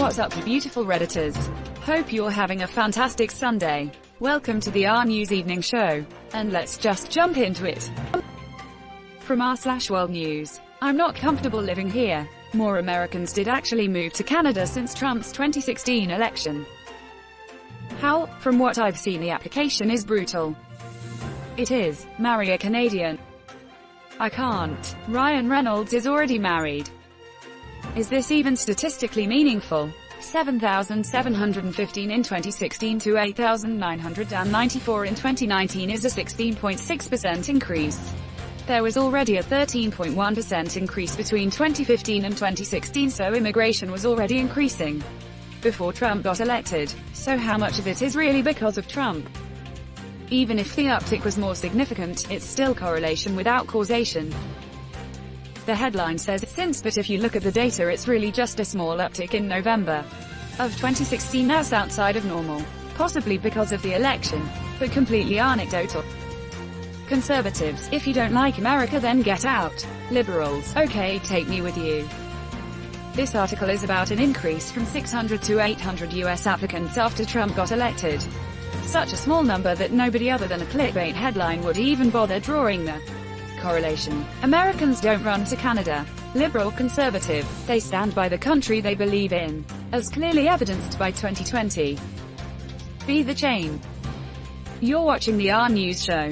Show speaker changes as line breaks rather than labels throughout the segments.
What's up, you beautiful Redditors? Hope you're having a fantastic Sunday. Welcome to the RNEWS Evening Show. And let's just jump into it. From r/World News. I'm not comfortable living here. More Americans did actually move to Canada since Trump's 2016 election. How? From what I've seen, the application is brutal. It is. Marry a Canadian. I can't. Ryan Reynolds is already married. Is this even statistically meaningful? 7,715 in 2016 to 8,994 in 2019 is a 16.6% increase. There was already a 13.1% increase between 2015 and 2016, so immigration was already increasing before Trump got elected. So how much of it is really because of Trump? Even if the uptick was more significant, it's still correlation without causation. The headline says since, but if you look at the data, it's really just a small uptick in November of 2016. That's outside of normal, possibly because of the election, but completely anecdotal. Conservatives, if you don't like America, then get out. Liberals, okay, take me with you. This article is about an increase from 600 to 800 US applicants after Trump got elected. Such a small number that nobody other than a clickbait headline would even bother drawing the correlation. Americans don't run to Canada. Liberal, conservative, they stand by the country they believe in, as clearly evidenced by 2020. Be the change. You're watching the RNEWS show.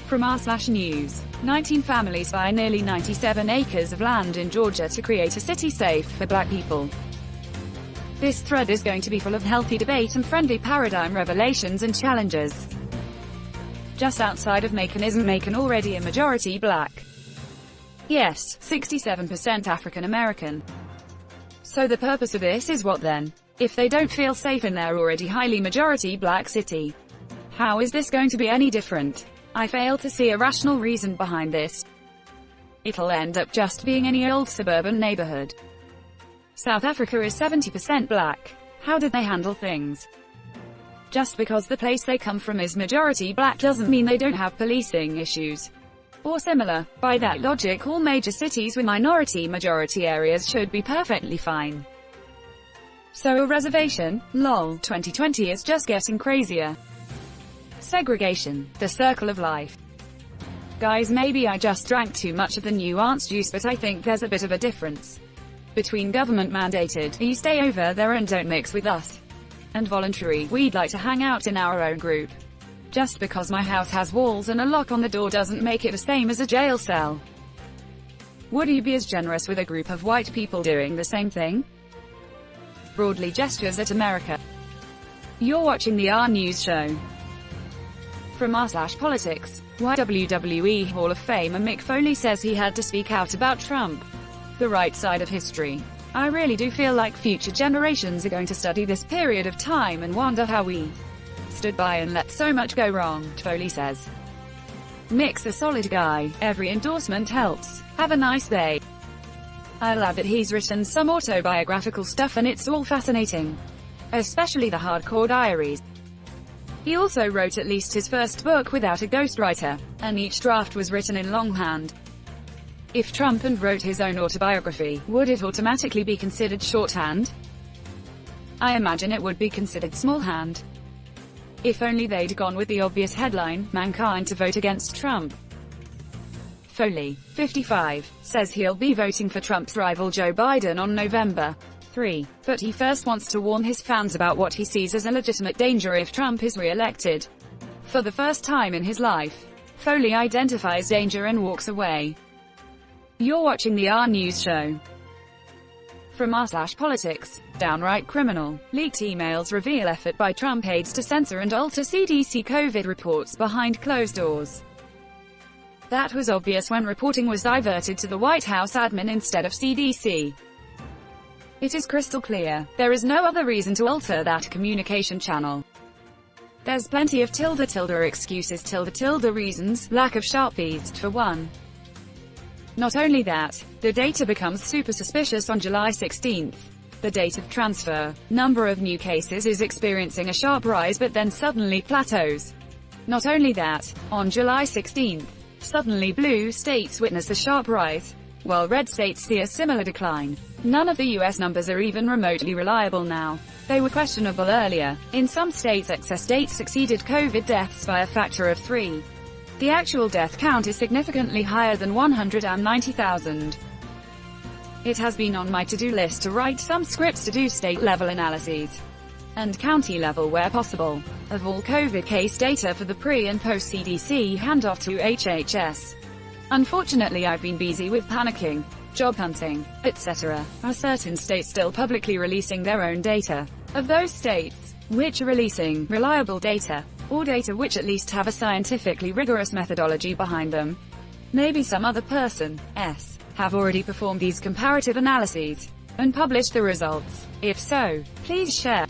From r/News. 19 families buy nearly 97 acres of land in Georgia to create a city safe for black people. This thread is going to be full of healthy debate and friendly paradigm revelations and challenges. Just outside of Macon, isn't Macon already a majority black? Yes, 67% African American. So the purpose of this is what then? If they don't feel safe in their already highly majority black city, how is this going to be any different? I fail to see a rational reason behind this. It'll end up just being any old suburban neighborhood. South Africa is 70% black. How did they handle things? Just because the place they come from is majority black doesn't mean they don't have policing issues or similar. By that logic, all major cities with minority-majority areas should be perfectly fine. So a reservation? Lol, 2020 is just getting crazier. Segregation, the circle of life. Guys, maybe I just drank too much of the nuanced juice, but I think there's a bit of a difference between government-mandated, you stay over there and don't mix with us, and voluntary, we'd like to hang out in our own group. Just because my house has walls and a lock on the door doesn't make it the same as a jail cell. Would you be as generous with a group of white people doing the same thing? Broadly gestures at America. You're watching the RNEWS show. From r/Politics. Why WWE Hall of Famer Mick Foley says he had to speak out about Trump. The right side of history. I really do feel like future generations are going to study this period of time and wonder how we stood by and let so much go wrong, Foley says. Mick's a solid guy. Every endorsement helps. Have a nice day. I love that he's written some autobiographical stuff and it's all fascinating. Especially the hardcore diaries. He also wrote at least his first book without a ghostwriter, and each draft was written in longhand. If Trump wrote his own autobiography, would it automatically be considered shorthand? I imagine it would be considered smallhand. If only they'd gone with the obvious headline, mankind to vote against Trump. Foley, 55, says he'll be voting for Trump's rival Joe Biden on November 3, but he first wants to warn his fans about what he sees as a legitimate danger if Trump is re-elected. For the first time in his life, Foley identifies danger and walks away. You're watching the RNEWS show. From r/Politics. Downright criminal. Leaked emails reveal effort by Trump aides to censor and alter CDC COVID reports behind closed doors. That was obvious when reporting was diverted to the White House admin instead of CDC. It is crystal clear. There is no other reason to alter that communication channel. There's plenty of excuses, reasons, lack of Sharpies, for one. Not only that, the data becomes super suspicious on July 16th. The date of transfer, number of new cases is experiencing a sharp rise but then suddenly plateaus. Not only that, on July 16th, suddenly blue states witness a sharp rise. while red states see a similar decline. None of the U.S. numbers are even remotely reliable now. They were questionable earlier. In some states, excess dates exceeded COVID deaths by a factor of 3. The actual death count is significantly higher than 190,000. It has been on my to-do list to write some scripts to do state-level analyses and county-level where possible of all COVID case data for the pre- and post-CDC handoff to HHS. Unfortunately, I've been busy with panicking, job hunting, etc. Are certain states still publicly releasing their own data? Of those states which are releasing reliable data, or data which at least have a scientifically rigorous methodology behind them, maybe some other person, have already performed these comparative analyses and published the results. If so, please share.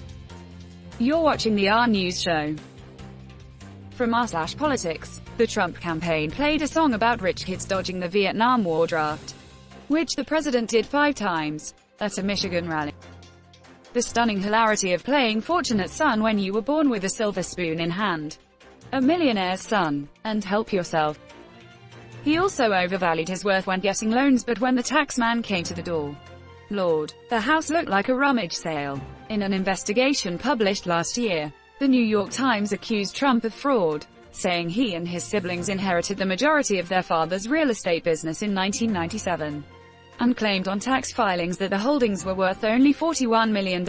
You're watching the RNEWS show. From r/politics, the Trump campaign played a song about rich kids dodging the Vietnam War draft, which the president did 5 times, at a Michigan rally. The stunning hilarity of playing Fortunate Son when you were born with a silver spoon in hand, a millionaire's son, and help yourself. He also overvalued his worth when getting loans, but when the tax man came to the door, Lord, the house looked like a rummage sale. In an investigation published last year, the New York Times accused Trump of fraud, saying he and his siblings inherited the majority of their father's real estate business in 1997, and claimed on tax filings that the holdings were worth only $41 million.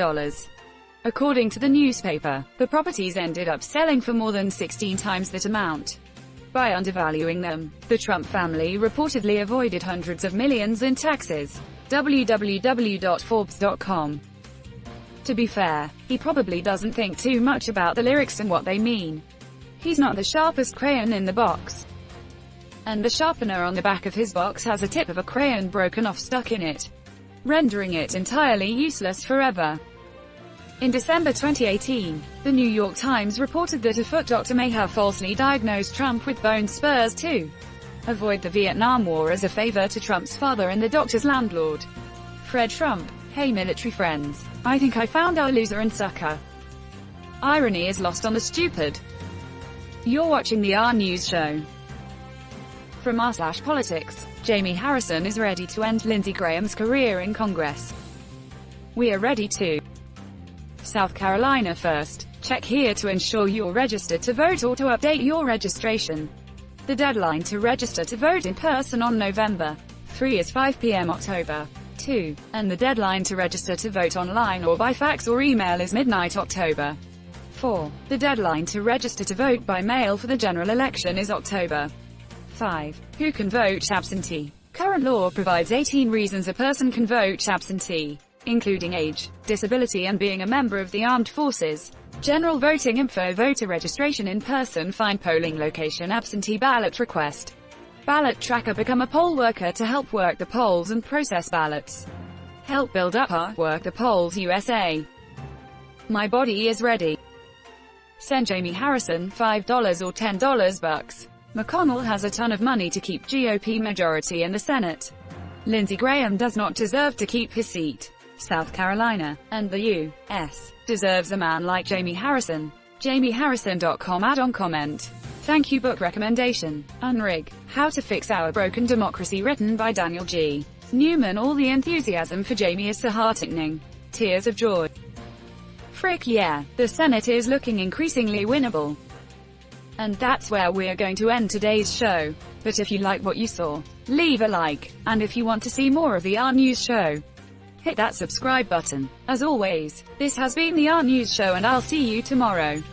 According to the newspaper, the properties ended up selling for more than 16 times that amount. By undervaluing them, the Trump family reportedly avoided hundreds of millions in taxes. www.forbes.com. To be fair, he probably doesn't think too much about the lyrics and what they mean. He's not the sharpest crayon in the box. And the sharpener on the back of his box has a tip of a crayon broken off stuck in it, rendering it entirely useless forever. In December 2018, the New York Times reported that a foot doctor may have falsely diagnosed Trump with bone spurs to avoid the Vietnam War as a favor to Trump's father and the doctor's landlord, Fred Trump. Hey military friends, I think I found our loser and sucker. Irony is lost on the stupid. You're watching the RNEWS show. From r/politics, Jaime Harrison is ready to end Lindsey Graham's career in Congress. We are ready to. South Carolina first. Check here to ensure you're registered to vote or to update your registration. The deadline to register to vote in person on November 3 is 5 p.m. October 2, and the deadline to register to vote online or by fax or email is midnight October 4. The deadline to register to vote by mail for the general election is October 5. Who can vote absentee? Current law provides 18 reasons a person can vote absentee, including age, disability and being a member of the armed forces. General voting info: voter registration in person, find polling location, absentee ballot request. Ballot tracker: become a poll worker to help work the polls and process ballots. Help build up our Work the Polls USA. My body is ready. Send Jaime Harrison $5 or $10 bucks. McConnell has a ton of money to keep GOP majority in the Senate. Lindsey Graham does not deserve to keep his seat. South Carolina, and the U.S. deserves a man like Jaime Harrison. JaimeHarrison.com add-on comment. Thank you. Book recommendation: Unrig, How to Fix Our Broken Democracy, written by Daniel G. Newman. All the enthusiasm for Jaime is so heartening. Tears of joy. Frick yeah, the Senate is looking increasingly winnable. And that's where we're going to end today's show. But if you like what you saw, leave a like, and if you want to see more of the RNEWS show, hit that subscribe button. As always, this has been the RNEWS show, and I'll see you tomorrow.